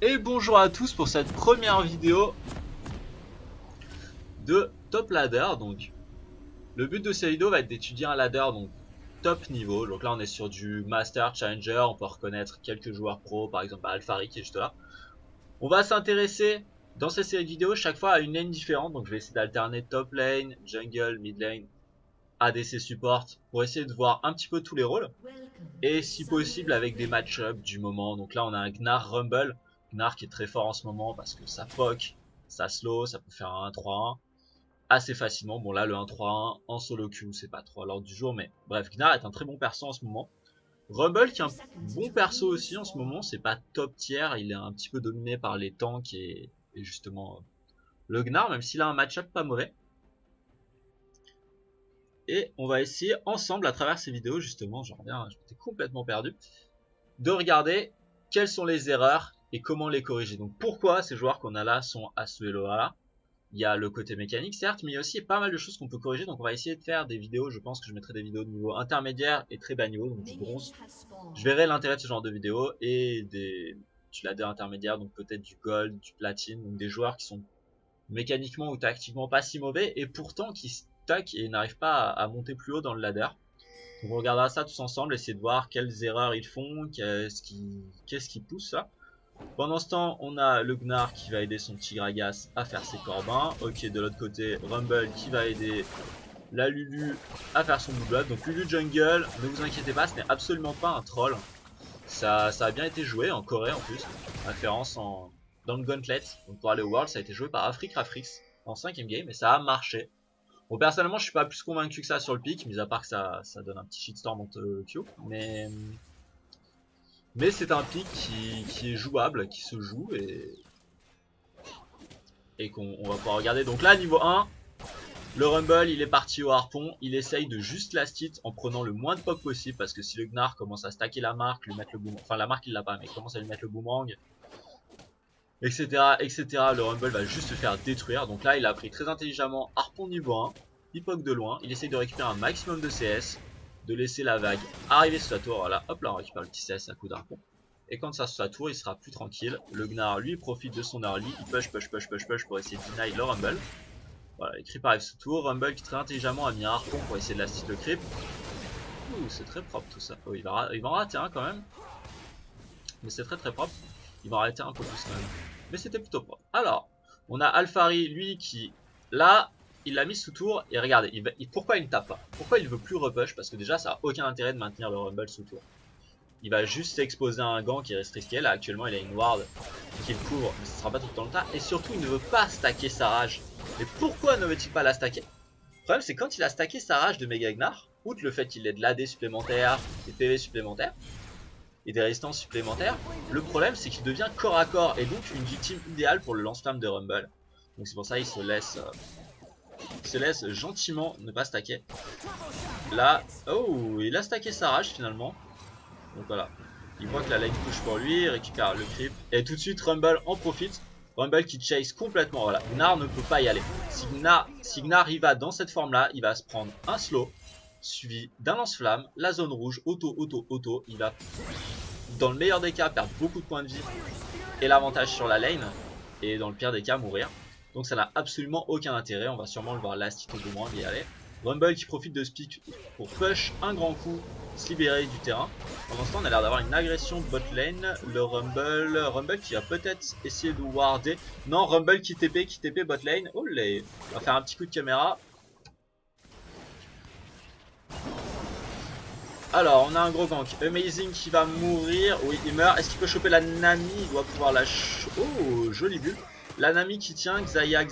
Et bonjour à tous pour cette première vidéo de Top Ladder. Donc le but de cette vidéo va être d'étudier un ladder donc top niveau. Donc là on est sur du Master Challenger, on peut reconnaître quelques joueurs pro, par exemple Alphari qui est juste là. On va s'intéresser dans cette série de vidéos chaque fois à une lane différente. Donc je vais essayer d'alterner top lane, jungle, mid lane, ADC support pour essayer de voir un petit peu tous les rôles. Et si possible avec des match-ups du moment. Donc là on a un Gnar Rumble. Gnar qui est très fort en ce moment parce que ça poke, ça slow, ça peut faire un 1-3-1 assez facilement. Bon là le 1-3-1 en solo queue c'est pas trop à l'ordre du jour, mais bref, Gnar est un très bon perso en ce moment. Rumble qui est un bon perso aussi en ce moment, c'est pas top tier, il est un petit peu dominé par les tanks et justement le Gnar, même s'il a un match-up pas mauvais. Et on va essayer ensemble à travers ces vidéos justement, j'en reviens, j'étais complètement perdu, de regarder quelles sont les erreurs et comment les corriger. Donc pourquoi ces joueurs qu'on a là sont à ce elo là. Il y a le côté mécanique certes, mais il y a aussi pas mal de choses qu'on peut corriger. Donc on va essayer de faire des vidéos, je pense que je mettrai des vidéos de niveau intermédiaire et très bas niveau, donc du bronze. Je verrai l'intérêt de ce genre de vidéos et du ladder intermédiaire, donc peut-être du gold, du platine, donc des joueurs qui sont mécaniquement ou tactiquement pas si mauvais et pourtant qui stack et n'arrivent pas à monter plus haut dans le ladder. Donc on regardera ça tous ensemble, essayer de voir quelles erreurs ils font, qu'est-ce qui pousse ça. Pendant ce temps, on a le Gnar qui va aider son petit Gragas à faire ses corbins. Ok, de l'autre côté, Rumble qui va aider la Lulu à faire son double up. Donc Lulu jungle, ne vous inquiétez pas, ce n'est absolument pas un troll. Ça a bien été joué en Corée en plus. Référence dans le Gauntlet. Donc pour aller au World, ça a été joué par Afrikrafrix en 5ème game et ça a marché. Bon, personnellement, je suis pas plus convaincu que ça sur le pic, mis à part que ça donne un petit shitstorm entre Q. Mais c'est un pic qui est jouable, qui se joue et qu'on va pouvoir regarder. Donc là, niveau 1, le Rumble, il est parti au harpon. Il essaye de juste last hit en prenant le moins de poke possible. Parce que si le Gnar commence à stacker la marque, lui mettre le boomerang, enfin la marque il l'a pas, mais il commence à lui mettre le boomerang, etc., etc., le Rumble va juste se faire détruire. Donc là, il a pris très intelligemment harpon niveau 1. Il poke de loin. Il essaye de récupérer un maximum de CS. De laisser la vague arriver sur sa tour. Voilà, hop là, on récupère le petit CS à coup d'harpon. Et quand ça sur sa tour, il sera plus tranquille. Le Gnar, lui, profite de son early. Il push pour essayer de deny le Rumble. Voilà, les creeps arrivent sous tour. Rumble qui très intelligemment a mis un harpon pour essayer de last hit le creep. Ouh, c'est très propre tout ça. Oh, il va en rater un quand même. Mais c'est très propre. Il va en rater un peu plus quand même. Mais c'était plutôt propre. Alors, on a Alphari, lui, qui, là, il l'a mis sous tour. Et regardez, pourquoi il ne tape pas? Pourquoi il veut plus repush? Parce que déjà, ça n'a aucun intérêt de maintenir le Rumble sous tour. Il va juste s'exposer à un gant qui reste risqué. Là, actuellement, il a une ward qui le couvre, mais ce sera pas tout le temps le cas. Et surtout, il ne veut pas stacker sa rage. Mais pourquoi ne veut-il pas la stacker? Le problème, c'est quand il a stacké sa rage de Mega Gnar, outre le fait qu'il ait de l'AD supplémentaire, des PV supplémentaires et des résistances supplémentaires, le problème, c'est qu'il devient corps à corps et donc une victime idéale pour le lance-flamme de Rumble. Donc c'est pour ça qu'il se laisse gentiment ne pas stacker. Là, oh, il a stacké sa rage finalement. Donc voilà, il voit que la lane push pour lui, il récupère le creep. Et tout de suite Rumble en profite. Rumble qui chase complètement, voilà. Gnar ne peut pas y aller. Si Gnar y va dans cette forme là, il va se prendre un slow, suivi d'un lance-flamme, la zone rouge, auto. Il va, dans le meilleur des cas, perdre beaucoup de points de vie et l'avantage sur la lane. Et dans le pire des cas, mourir. Donc ça n'a absolument aucun intérêt, on va sûrement le voir last hit au boomerang et y aller. Rumble qui profite de ce pick pour push un grand coup, se libérer du terrain. Pendant ce temps, on a l'air d'avoir une agression bot lane. Le Rumble qui va peut-être essayer de warder. Non, Rumble qui TP bot lane. Oh là, on va faire un petit coup de caméra. Alors, on a un gros gank. Amazing qui va mourir. Oui, il meurt. Est-ce qu'il peut choper la Nami? Il doit pouvoir la... Oh, jolie bulle. La Nami qui tient. Xayah.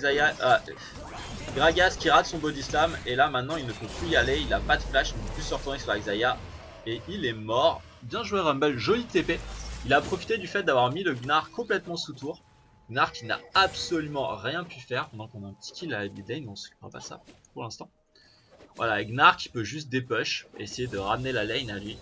Gragas qui rate son body slam. Et là, maintenant, il ne peut plus y aller. Il n'a pas de flash. Il ne peut plus se retourner sur la Xayah. Et il est mort. Bien joué, Rumble. Joli TP. Il a profité du fait d'avoir mis le Gnar complètement sous tour. Gnar qui n'a absolument rien pu faire. Pendant qu'on a un petit kill à Heavy Day. Mais on ne s'occupera pas de ça pour l'instant. Voilà, Gnar qui peut juste dépush, essayer de ramener la lane à lui.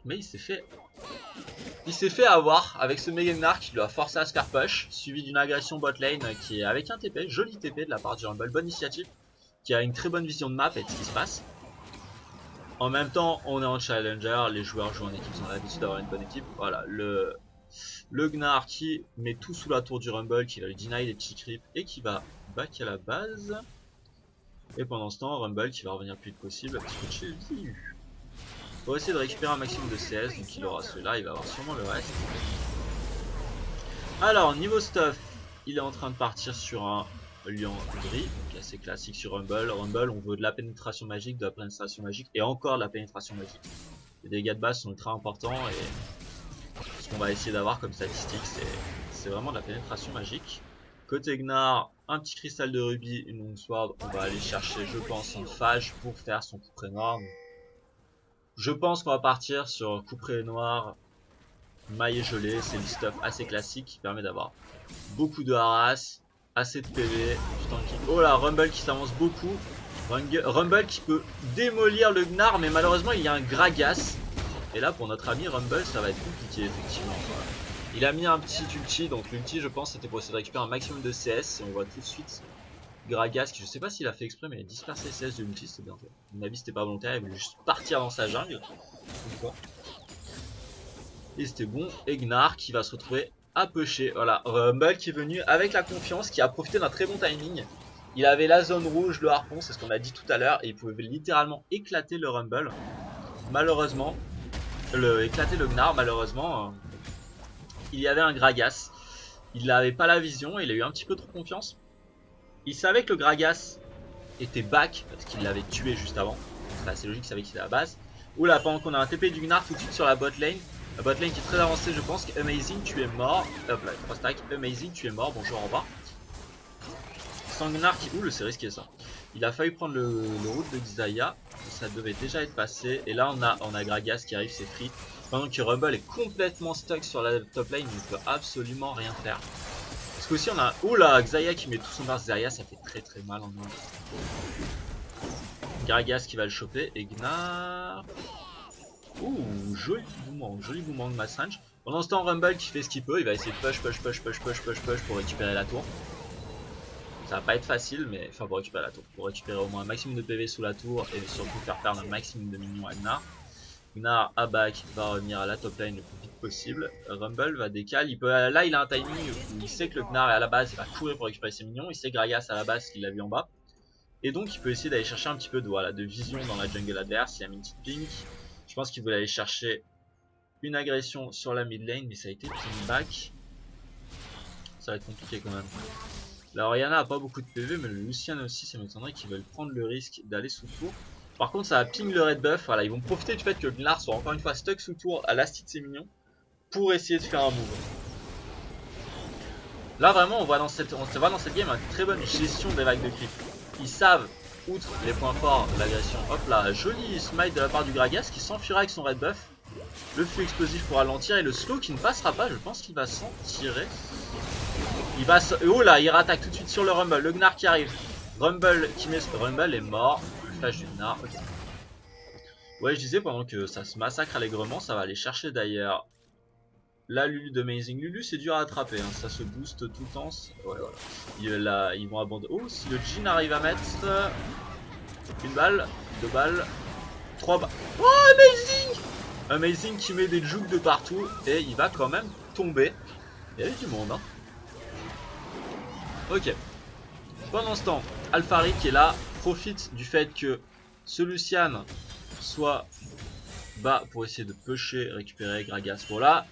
Mais il s'est fait avoir avec ce Mega Gnar qui lui a forcé à se faire push, suivi d'une agression bot lane qui est avec un TP, joli TP de la part du Rumble, bonne initiative, qui a une très bonne vision de map et de ce qui se passe. En même temps, on est en challenger, les joueurs jouent en équipe, ils ont l'habitude d'avoir une bonne équipe. Voilà, le Le Gnar qui met tout sous la tour du Rumble, qui va lui deny les petits creeps et qui va back à la base. Et pendant ce temps, Rumble qui va revenir le plus vite possible, un petit peu de chill. Pour essayer de récupérer un maximum de CS, donc il aura celui-là, il va avoir sûrement le reste. Alors, niveau stuff, il est en train de partir sur un lion gris, donc assez classique sur Rumble. Rumble, on veut de la pénétration magique, de la pénétration magique et encore de la pénétration magique. Les dégâts de base sont ultra importants et ce qu'on va essayer d'avoir comme statistique, c'est vraiment de la pénétration magique. Côté Gnar, un petit cristal de rubis, une long sword, on va aller chercher, je pense, un phage pour faire son couperet noir. Je pense qu'on va partir sur couperet noir, maille gelée, c'est le stuff assez classique qui permet d'avoir beaucoup de harass, assez de PV, du tanking. Oh là, Rumble qui s'avance beaucoup. Rumble qui peut démolir le Gnar, mais malheureusement il y a un Gragas. Et là pour notre ami Rumble ça va être compliqué effectivement. Il a mis un petit ulti, donc l'ulti je pense c'était pour essayer de récupérer un maximum de CS. Et on voit tout de suite Gragas qui je sais pas s'il a fait exprès mais il a dispersé CS de l'ulti, c'est bien fait. À mon avis c'était pas volontaire, il voulait juste partir dans sa jungle. Et c'était bon, et Gnar qui va se retrouver à pusher. Voilà, Rumble qui est venu avec la confiance, qui a profité d'un très bon timing. Il avait la zone rouge, le harpon, c'est ce qu'on a dit tout à l'heure, et il pouvait littéralement éclater le Rumble. Malheureusement, éclater le Gnar, malheureusement, il y avait un Gragas. Il n'avait pas la vision, il a eu un petit peu trop confiance. Il savait que le Gragas était back, parce qu'il l'avait tué juste avant. C'est assez logique, il savait qu'il était à la base. Oula, pendant qu'on a un TP du Gnar tout de suite sur la bot lane. La bot lane qui est très avancée, je pense. Amazing, tu es mort. Hop là, 3 stacks. Amazing, tu es mort. Bonjour, au revoir. Sanguinar qui. Ouh, c'est risqué ça. Il a failli prendre le route de Xayah. Ça devait déjà être passé. Et là, on a Gragas qui arrive, c'est free. Pendant que Rumble est complètement stuck sur la top lane, il ne peut absolument rien faire. Parce qu'aussi, on a. Ouh là, Xayah qui met tout son burst derrière. Ça fait très très mal en main. Gragas qui va le choper. Et Gnar. Ouh, joli mouvement de Massrange. Pendant ce temps, Rumble qui fait ce qu'il peut, il va essayer de push pour récupérer la tour. Ça va pas être facile, mais enfin pour récupérer la tour. Pour récupérer au moins un maximum de PV sous la tour et surtout faire perdre un maximum de minions à Gnar. Gnar à back va revenir à la top lane le plus vite possible. Rumble va décaler. Là, il a un timing où il sait que le Gnar est à la base, il va courir pour récupérer ses minions. Il sait Gragas à la base qu'il l'a vu en bas. Et donc, il peut essayer d'aller chercher un petit peu de vision dans la jungle adverse. Il a mis une petite pink. Je pense qu'il voulait aller chercher une agression sur la mid lane, mais ça a été ping back. Ça va être compliqué quand même. La Orianna a pas beaucoup de PV, mais le Lucian aussi, ça m'étonnerait qu'ils veulent prendre le risque d'aller sous tour. Par contre, ça va ping le red buff. Voilà, ils vont profiter du fait que Gnar soit encore une fois stuck sous tour à l'asti de ses minions pour essayer de faire un move. Là, vraiment, on voit dans cette game une très bonne gestion des vagues de creep. Ils savent. Outre les points forts de l'agression, hop là, joli smite de la part du Gragas qui s'enfuira avec son red buff. Le flux explosif pour ralentir et le slow qui ne passera pas, je pense qu'il va s'en tirer. Il va oh là, il rattaque tout de suite sur le Rumble, le Gnar qui arrive. Rumble qui met Rumble est mort, le flash du Gnar, ok. Ouais, je disais pendant que ça se massacre allègrement, ça va aller chercher d'ailleurs la Lulu d'Amazing. Lulu c'est dur à attraper, hein. Ça se booste tout le temps. Ouais, voilà. Ils vont abandonner. Oh, si le Jhin arrive à mettre une balle, 2 balles, 3 balles. Oh, Amazing! Amazing qui met des jukes de partout et il va quand même tomber. Il y avait du monde, hein. Ok. Pendant ce temps, Alphari qui est là profite du fait que ce Lucian soit bas pour essayer de pusher, récupérer Gragas. Voilà.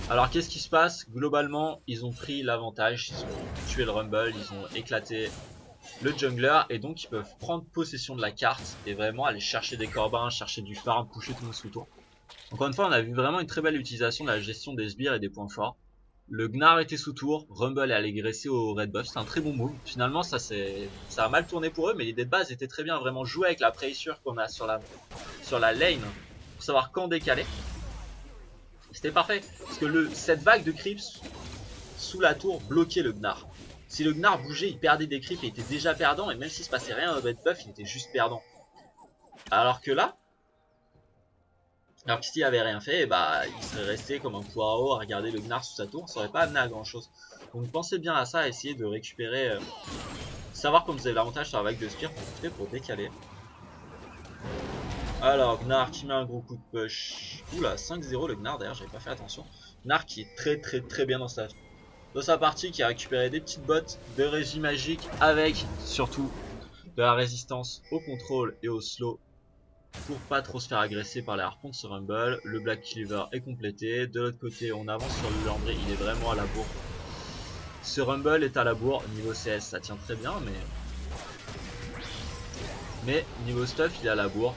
Alors qu'est-ce qui se passe? Globalement, ils ont pris l'avantage, ils ont tué le Rumble, ils ont éclaté le jungler et donc ils peuvent prendre possession de la carte et vraiment aller chercher des corbins, chercher du farm, pusher tout le monde sous tour. Encore une fois, on a vu vraiment une très belle utilisation de la gestion des sbires et des points forts. Le Gnar était sous tour, Rumble est allé graisser au red buff, c'est un très bon move. Finalement ça a mal tourné pour eux, mais l'idée de base était très bien, vraiment jouer avec la pressure qu'on a sur la lane pour savoir quand décaler. C'était parfait, parce que cette vague de creeps sous la tour bloquait le Gnar. Si le Gnar bougeait, il perdait des creeps et il était déjà perdant, et même s'il se passait rien au red buff, il était juste perdant. Alors que là, s'il avait rien fait, bah, il serait resté comme un poireau à regarder le Gnar sous sa tour, ça aurait pas amené à grand chose. Donc pensez bien à ça, essayez de récupérer, savoir comme vous avez l'avantage sur la vague de spire pour décaler. Alors Gnar qui met un gros coup de push. Oula, 5-0 le Gnar d'ailleurs, j'avais pas fait attention. Gnar qui est très bien dans sa partie, qui a récupéré des petites bottes de régie magique avec surtout de la résistance au contrôle et au slow pour pas trop se faire agresser par les harpons de ce Rumble. Le Black Cleaver est complété. De l'autre côté, on avance sur le Landry, il est vraiment à la bourre. Ce Rumble est à la bourre. Niveau CS, ça tient très bien, mais niveau stuff, il est à la bourre.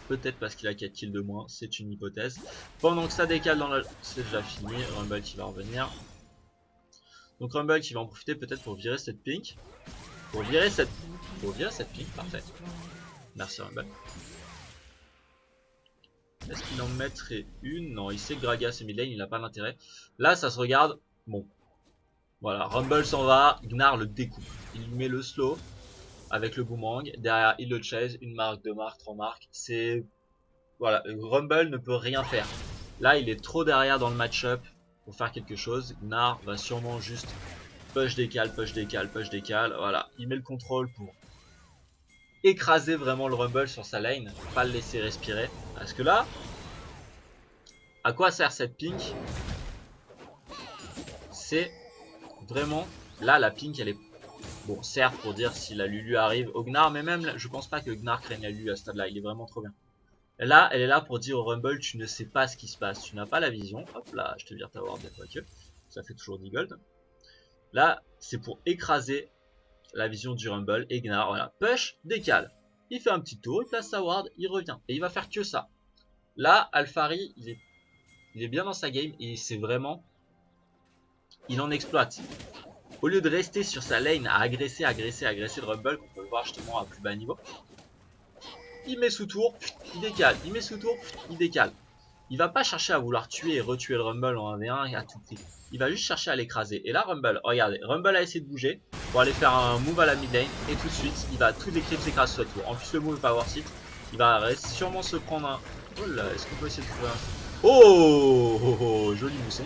Peut-être parce qu'il a 4 kills de moins, c'est une hypothèse. Pendant que ça décale dans la... C'est déjà fini, Rumble qui va revenir. Donc Rumble qui va en profiter peut-être pour virer cette pink. Pour virer cette pink, parfait. Merci Rumble. Est-ce qu'il en mettrait une? Non, il sait que Gragas est mid lane, il n'a pas d'intérêt. Là, ça se regarde. Bon. Voilà, Rumble s'en va, Gnar le découpe. Il met le slow avec le boomerang. Derrière, il le chase, une marque, deux marques, trois marques. C'est... Voilà, Rumble ne peut rien faire. Là, il est trop derrière dans le match-up pour faire quelque chose. Gnar va sûrement juste push décale. Voilà, il met le contrôle pour écraser vraiment le Rumble sur sa lane, pas le laisser respirer. Parce que là, à quoi sert cette pink? C'est vraiment, là la pink elle est, bon certes pour dire si la Lulu arrive au Gnar, mais même je pense pas que Gnar craigne la Lulu à ce stade là, il est vraiment trop bien. Et là, elle est là pour dire au Rumble, tu ne sais pas ce qui se passe, tu n'as pas la vision. Hop là, je te vire ta ward, que ça fait toujours 10 gold. Là, c'est pour écraser la vision du Rumble et Gnar, voilà, push, décale. Il fait un petit tour, il place sa ward, il revient. Et il va faire que ça. Là, Alphari, il est bien dans sa game et c'est vraiment... Il en exploite. Au lieu de rester sur sa lane à agresser le Rumble, qu'on peut le voir justement à plus bas niveau, il met sous tour, il décale, il met sous tour, il décale. Il va pas chercher à vouloir tuer et retuer le Rumble en 1v1 à tout prix. Il va juste chercher à l'écraser. Et là, Rumble, regardez, Rumble a essayé de bouger pour aller faire un move à la mid lane. Et tout de suite, il va tout décrire s'écraser sur la tour. En plus, le move est pas worth it. Il va sûrement se prendre un... Oh là, est-ce qu'on peut essayer de trouver un... Oh, joli mousson.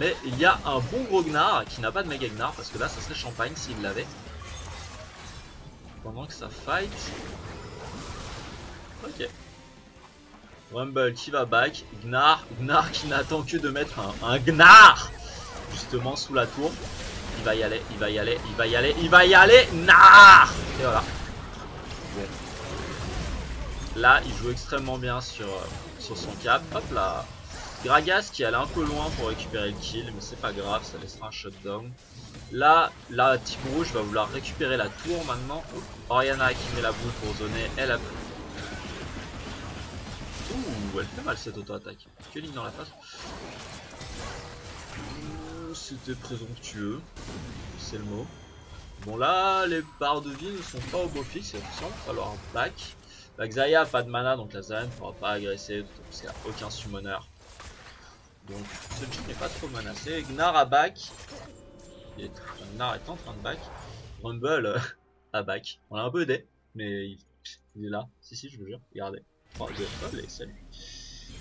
Mais il y a un bon gros Gnar qui n'a pas de méga Gnar. Parce que là, ça serait champagne s'il l'avait. Pendant que ça fight. Ok. Rumble qui va back, Gnar qui n'attend que de mettre un Gnar justement sous la tour. Il va y aller, Gnar. Et voilà. Bon. Là, il joue extrêmement bien sur son cap. Hop là. Gragas qui allait un peu loin pour récupérer le kill, mais c'est pas grave, ça laissera un shutdown. Là, la team rouge va vouloir récupérer la tour maintenant. Orianna qui met la boule pour zoner, elle a... Ouh, elle fait mal cette auto-attaque. Que ligne dans la face. C'était présomptueux. C'est le mot. Bon là, les barres de vie ne sont pas au beau fixe. Il va falloir back. La Xayah a pas de mana, donc la Xayah ne pourra pas agresser. Parce qu'il n'y a aucun summoner. Donc ce type n'est pas trop menacé. Gnar a back. Gnar est en train de back. Rumble a back. On l'a un peu aidé. Mais il est là. Si, je vous jure. Regardez. Oh, allez, salut.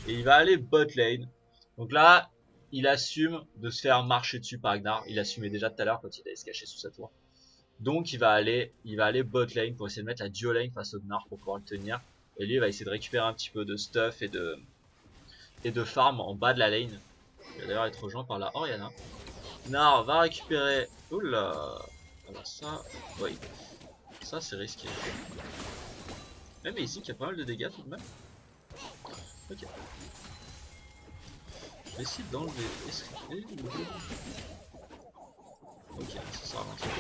Et il va aller bot lane. Donc là, il assume de se faire marcher dessus par Gnar. Il assumait déjà tout à l'heure quand il allait se cacher sous sa tour. Donc il va aller bot lane pour essayer de mettre la duo lane face au Gnar pour pouvoir le tenir. Et lui il va essayer de récupérer un petit peu de stuff et de farm en bas de la lane. Il va d'ailleurs être rejoint par la Orianna. Gnar va récupérer... Oula. Alors ça... Oui. Ça c'est risqué. Mais ici il y a pas mal de dégâts tout de même. Ok. Je vais essayer d'enlever. Ok, ça sert à rien.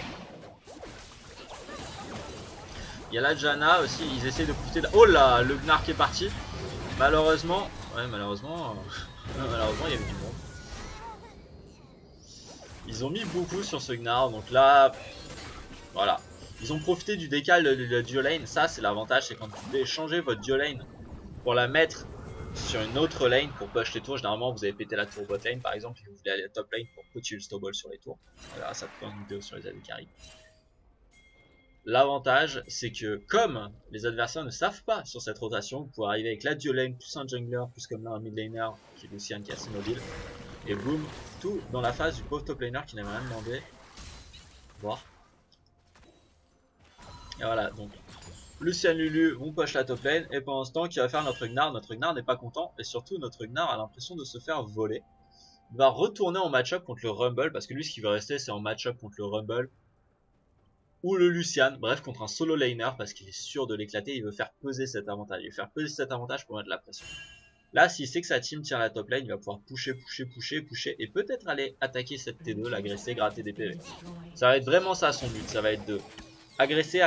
Il y a la Janna aussi, ils essaient de profiter de... Oh là, le Gnar qui est parti. Malheureusement... Ouais, malheureusement il y avait du monde. Ils ont mis beaucoup sur ce Gnar, donc là... Voilà. Ils ont profité du décal de la duo lane. Ça, c'est l'avantage, c'est quand vous voulez changer votre duo lane pour la mettre sur une autre lane pour push les tours. Généralement, vous avez pété la tour bot lane par exemple, et vous voulez aller à la top lane pour put le snowball sur les tours. Voilà, ça peut une vidéo sur les AD carry. L'avantage, c'est que comme les adversaires ne savent pas sur cette rotation, vous pouvez arriver avec la duo lane plus un jungler, plus comme là un mid laner qui est Lucian qui est assez mobile. Et boum, tout dans la phase du pauvre top laner qui n'avait rien demandé. Voir. Et voilà, donc Lucian Lulu vont push la top lane. Et pendant ce temps, qui va faire notre Gnar? Notre Gnar n'est pas content. Et surtout, notre Gnar a l'impression de se faire voler. Il va retourner en match-up contre le Rumble, parce que lui ce qu'il veut rester c'est en match-up contre le Rumble ou le Lucian, bref contre un solo laner, parce qu'il est sûr de l'éclater, il veut faire peser cet avantage, il veut faire peser cet avantage pour mettre de la pression. Là s'il sait que sa team tient la top lane, il va pouvoir pusher, et peut-être aller attaquer cette T2, l'agresser, gratter des PV. Ça va être vraiment ça son but, ça va être de agresser,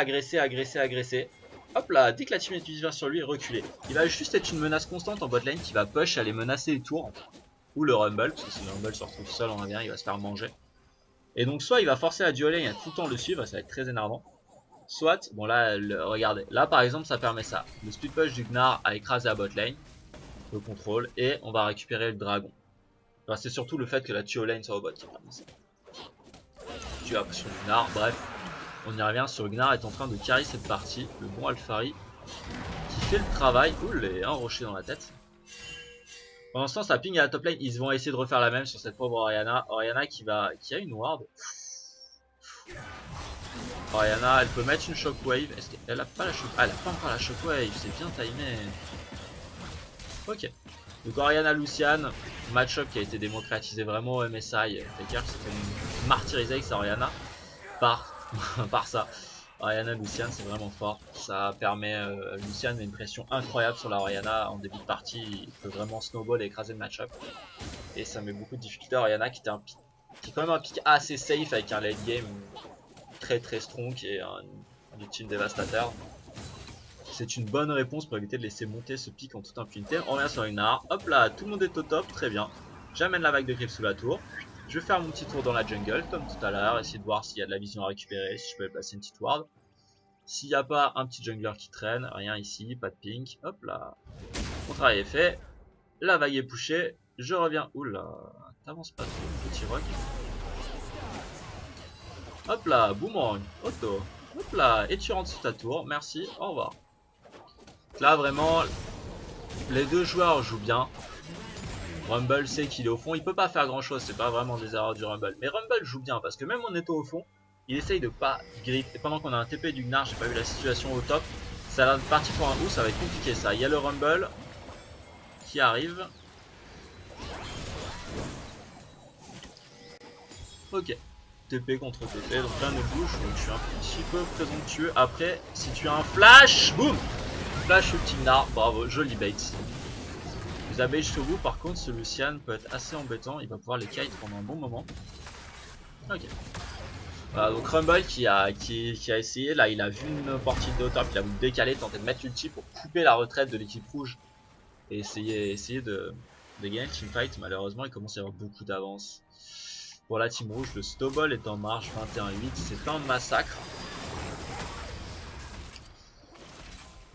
hop là, dès que la team est utilisée sur lui, reculer. Il va juste être une menace constante en botlane qui va push, aller menacer les tours, ou le Rumble, parce que si le Rumble se retrouve seul en 1v1, il va se faire manger. Et donc soit il va forcer la duo lane à tout le temps le suivre, ça va être très énervant. Soit, bon là, regardez, là par exemple ça permet ça. Le split push du Gnar a écrasé la botlane, le contrôle, et on va récupérer le dragon. Enfin, c'est surtout le fait que la duo lane soit au bot qui permet ça. Tu as sur le Gnar, bref. On y revient, sur le Gnar est en train de carry cette partie, le bon Alphari qui fait le travail. Oul, et un rocher dans la tête. Pour l'instant ça ping à la top lane, ils vont essayer de refaire la même sur cette pauvre Orianna. Orianna qui a une ward. Orianna elle peut mettre une shockwave. Est-ce qu'elle a pas la shockwave? Ah, elle a pas encore la shockwave, c'est bien timé. Ok. Donc Orianna Lucian, match-up qui a été démocratisé vraiment au MSI. Faker qui s'est fait martyriser avec sa Orianna par ça. Orianna Lucian c'est vraiment fort, ça permet Lucian a une pression incroyable sur la Orianna en début de partie, il peut vraiment snowball et écraser le match-up et ça met beaucoup de difficultés à Orianna qui est quand même un pick assez safe avec un late game très strong et un ultime dévastateur. C'est une bonne réponse pour éviter de laisser monter ce pick en toute impunité. On revient sur une Gnar, hop là, tout le monde est au top, très bien. J'amène la vague de creep sous la tour. Je vais faire mon petit tour dans la jungle comme tout à l'heure, essayer de voir s'il y a de la vision à récupérer, si je peux placer une petite ward. S'il n'y a pas un petit jungler qui traîne, rien ici, pas de pink, hop là. Mon travail est fait, la vague est pushée, je reviens, oula, t'avances pas trop, petit rock. Hop là, boomerang, auto, hop là, et tu rentres sous ta tour, merci, au revoir. Là vraiment, les deux joueurs jouent bien. Rumble sait qu'il est au fond, il peut pas faire grand chose, c'est pas vraiment des erreurs du Rumble. Mais Rumble joue bien parce que même en étant au fond, il essaye de pas grip. Et pendant qu'on a un TP du Gnar, j'ai pas vu la situation au top. Ça va partir pour un ou, ça va être compliqué ça. Il y a le Rumble qui arrive. Ok, TP contre TP, donc là ne bouge, donc je suis un petit peu présomptueux. Après, si tu as un flash, boum, flash ulti Gnar, bravo, joli bait. Les abeilles chevaux par contre ce Lucian peut être assez embêtant, il va pouvoir les kite pendant un bon moment. Ok. Voilà, donc Rumble qui a essayé, là il a vu une opportunité au top, il a voulu décaler, tenter de mettre l'ulti pour couper la retraite de l'équipe rouge. Et essayer de gagner le teamfight, malheureusement il commence à y avoir beaucoup d'avance. Pour la team rouge, le snowball est en marche 21-8, c'est un massacre.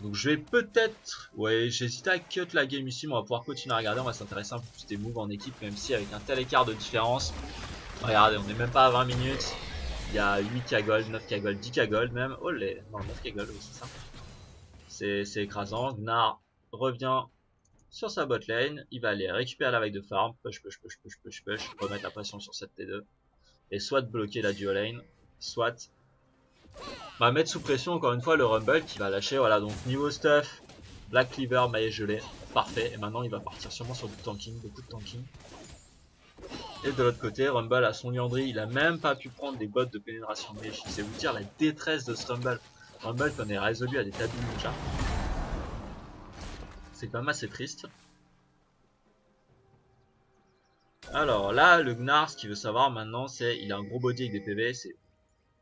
Donc je vais peut-être, ouais j'hésite à cut la game ici, mais on va pouvoir continuer à regarder, on va s'intéresser un peu plus des moves en équipe, même si avec un tel écart de différence, regardez on n'est même pas à 20 minutes, il y a 8k gold, 9k gold, 10k gold même, oh les, non 9k gold oui c'est ça, c'est écrasant. Gnar revient sur sa bot lane, il va aller récupérer la vague de farm, push, remettre la pression sur cette T2, et soit bloquer la duo lane, soit va mettre sous pression encore une fois le Rumble qui va lâcher. Voilà, donc niveau stuff, Black Cleaver, maillet gelé, parfait. Et maintenant il va partir sûrement sur du tanking, beaucoup de tanking. Et de l'autre côté, Rumble a son Liandry, il a même pas pu prendre des bottes de pénétration de Meshi. C'est vous dire la détresse de ce Rumble. Rumble qu'on est résolu à des tabous ninja. C'est quand même assez triste. Alors là, le Gnar, ce qu'il veut savoir maintenant, c'est il a un gros body avec des PV, c'est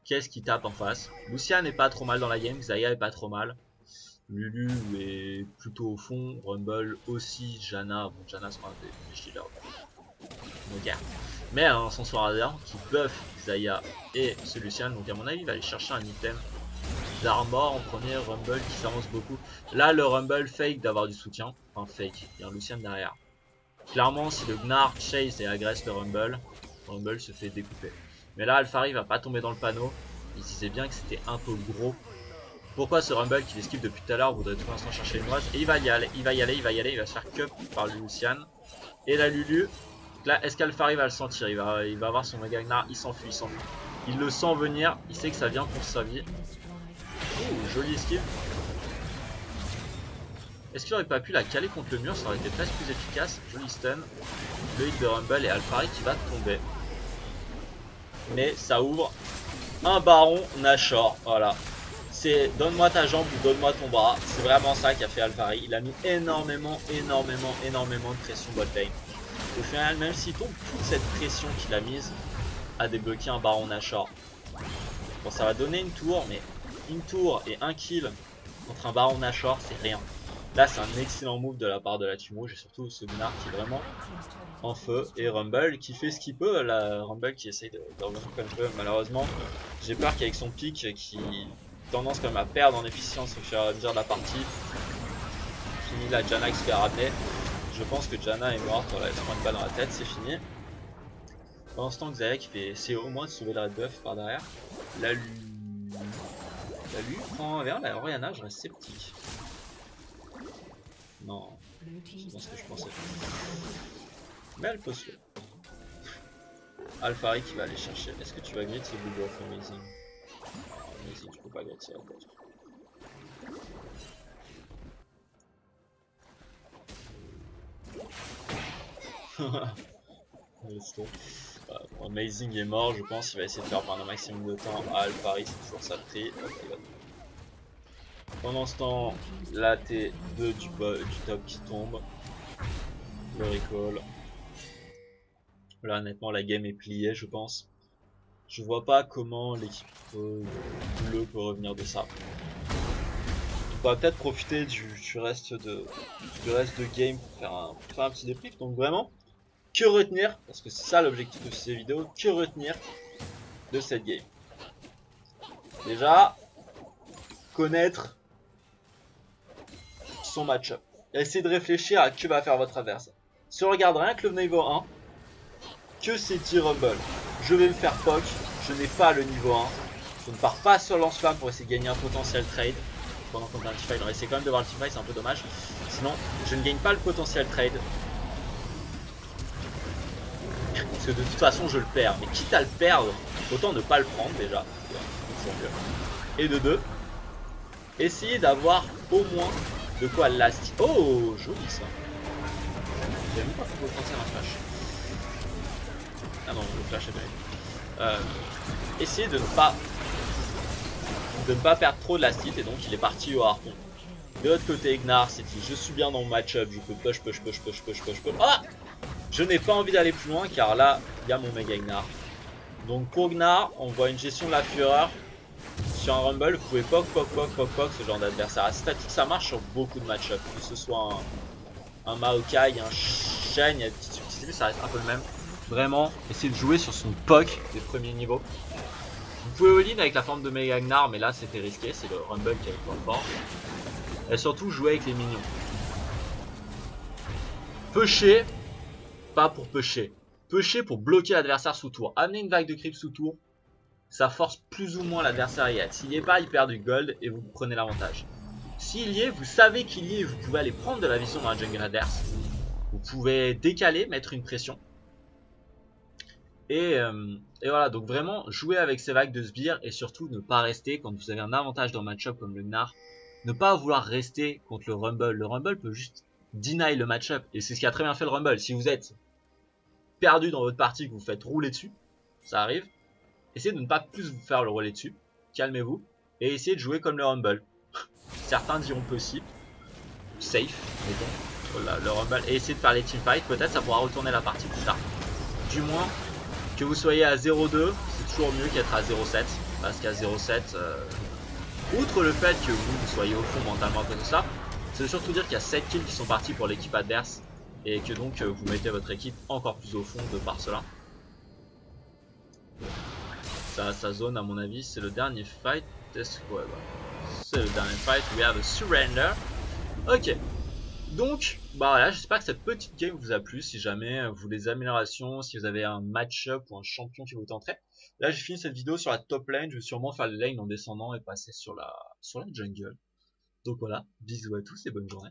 qu'est-ce qui tape en face. Lucian n'est pas trop mal dans la game, Xayah est pas trop mal. Lulu est plutôt au fond, Rumble aussi, Janna, bon Janna sera un des healers. Ok. Mais un Sensor Ardent qui buff Xayah et ce Lucian, donc à mon avis il va aller chercher un item d'armor en premier, Rumble qui s'avance beaucoup. Là le Rumble fake d'avoir du soutien, enfin fake, il y a un Lucian derrière. Clairement si le Gnar chase et agresse le Rumble se fait découper. Mais là Alphari va pas tomber dans le panneau, il disait bien que c'était un peu gros. Pourquoi ce Rumble qui esquive depuis tout à l'heure voudrait tout l'instant chercher une noise. Et il va y aller, il va se faire cup par le Lucian. Et la Lulu, là est-ce qu'Alphari va le sentir, il va avoir son Mega Gnar, il s'enfuit, il le sent venir, il sait que ça vient pour sa vie. Ouh, joli esquive. Est-ce qu'il aurait pas pu la caler contre le mur, ça aurait été presque plus efficace. Joli stun. le hit de Rumble et Alphari qui va tomber. Mais ça ouvre un Baron Nashor. Voilà. C'est donne-moi ta jambe ou donne-moi ton bras. C'est vraiment ça qu'a fait Alphari. Il a mis énormément de pression bot lane. Au final, même s'il tombe, toute cette pression qu'il a mise a débloqué un Baron Nashor. Bon, ça va donner une tour, mais une tour et un kill contre un Baron Nashor, c'est rien. Là, c'est un excellent move de la part de la Team Rouge et surtout ce Gnar qui est vraiment en feu. Et Rumble qui fait ce qu'il peut. La Rumble qui essaye de revenir comme il peut. Malheureusement, j'ai peur qu'avec son pic qui tendance quand même à perdre en efficience au fur et à mesure de la partie. Fini la Janna qui se fait ramener. Je pense que Janna est morte. Voilà, elle se prend une balle dans la tête, c'est fini. Pendant ce temps, Xayah qui fait essayer au moins de sauver le red buff par derrière. La Lu prend vers la Orianna, je reste sceptique. Non, c'est pas ce que je pensais. Mais elle peut se faire. Alphari qui va aller chercher. Est-ce que tu vas gagner ce Blue of Amazing? Amazing, je peux pas gagner ça. Amazing est mort, je pense. Il va essayer de faire prendre un maximum de temps à Alphari, c'est toujours ça le tri. Pendant ce temps, la T2 du top qui tombe. Le recall. Là, honnêtement, la game est pliée, je pense. Je vois pas comment l'équipe bleue peut revenir de ça. On va peut-être profiter du reste de game pour faire un petit débrief. Donc vraiment, que retenir, parce que c'est ça l'objectif de ces vidéos, que retenir de cette game. Déjà, connaître son match-up. Essayez de réfléchir à que va faire votre adversaire. Si on regarde rien que le niveau 1, que c'est dit Rumble. Je vais me faire poke, je n'ai pas le niveau 1. Je ne pars pas sur lance-flamme pour essayer de gagner un potentiel trade. Pendant qu'on a un teamfight, on va essayer quand même de voir le teamfight, c'est un peu dommage. Sinon, je ne gagne pas le potentiel trade. Parce que de toute façon, je le perds. Mais quitte à le perdre, autant ne pas le prendre déjà. Et de deux, essayez d'avoir au moins de quoi last. Oh, joli ça. J'ai même pas fait potentiel un flash. Ah non, le flash est bien. Essayez de ne pas perdre trop de last hit et donc il est parti au harpon. De l'autre côté, Gnar s'est dit je suis bien dans mon match-up, je peux push. Ah, je n'ai pas envie d'aller plus loin car là il y a mon méga Gnar. Donc pour Gnar, on voit une gestion de la fureur. Sur un Rumble, vous pouvez poke ce genre d'adversaire. À statique, ça marche sur beaucoup de match-up. Que ce soit un Maokai, un Shen, il y a des petites subtilités, ça reste un peu le même. Vraiment, essayez de jouer sur son poke des premiers niveaux. Vous pouvez all-in avec la forme de Mega Gnar, mais là c'était risqué, c'est le Rumble qui a le point fort. Et surtout jouer avec les minions. Pusher, pas pour pusher. Pusher pour bloquer l'adversaire sous tour. Amener une vague de creep sous tour, ça force plus ou moins l'adversaire à y être. S'il n'y est pas, il perd du gold et vous prenez l'avantage. S'il y est, vous savez qu'il y est, vous pouvez aller prendre de la vision dans la jungle adverse. Vous pouvez décaler, mettre une pression. Et voilà, donc vraiment jouer avec ces vagues de sbires et surtout ne pas rester quand vous avez un avantage dans le match-up comme le Gnar. Ne pas vouloir rester contre le Rumble. Le Rumble peut juste deny le match-up et c'est ce qui a très bien fait le Rumble. Si vous êtes perdu dans votre partie, que vous faites rouler dessus, ça arrive. Essayez de ne pas plus vous faire le rouler dessus. Calmez-vous et essayez de jouer comme le Rumble. Certains diront possible, safe, mettons, le Rumble et essayez de faire les teamfights. Peut-être ça pourra retourner la partie plus tard. Du moins. Que vous soyez à 0,2, c'est toujours mieux qu'être à 0,7. Parce qu'à 0,7, outre le fait que vous soyez au fond mentalement à cause de ça, ça veut surtout dire qu'il y a 7 kills qui sont partis pour l'équipe adverse. Et que donc vous mettez votre équipe encore plus au fond de par cela. Sa zone à mon avis c'est le dernier fight. C'est le dernier fight, we have a surrender. Ok. Donc, bah voilà, j'espère que cette petite game vous a plu. Si jamais vous voulez des améliorations, si vous avez un match-up ou un champion qui vous tenterait. Là, j'ai fini cette vidéo sur la top lane. Je vais sûrement faire le lane en descendant et passer sur la jungle. Donc voilà, bisous à tous et bonne journée.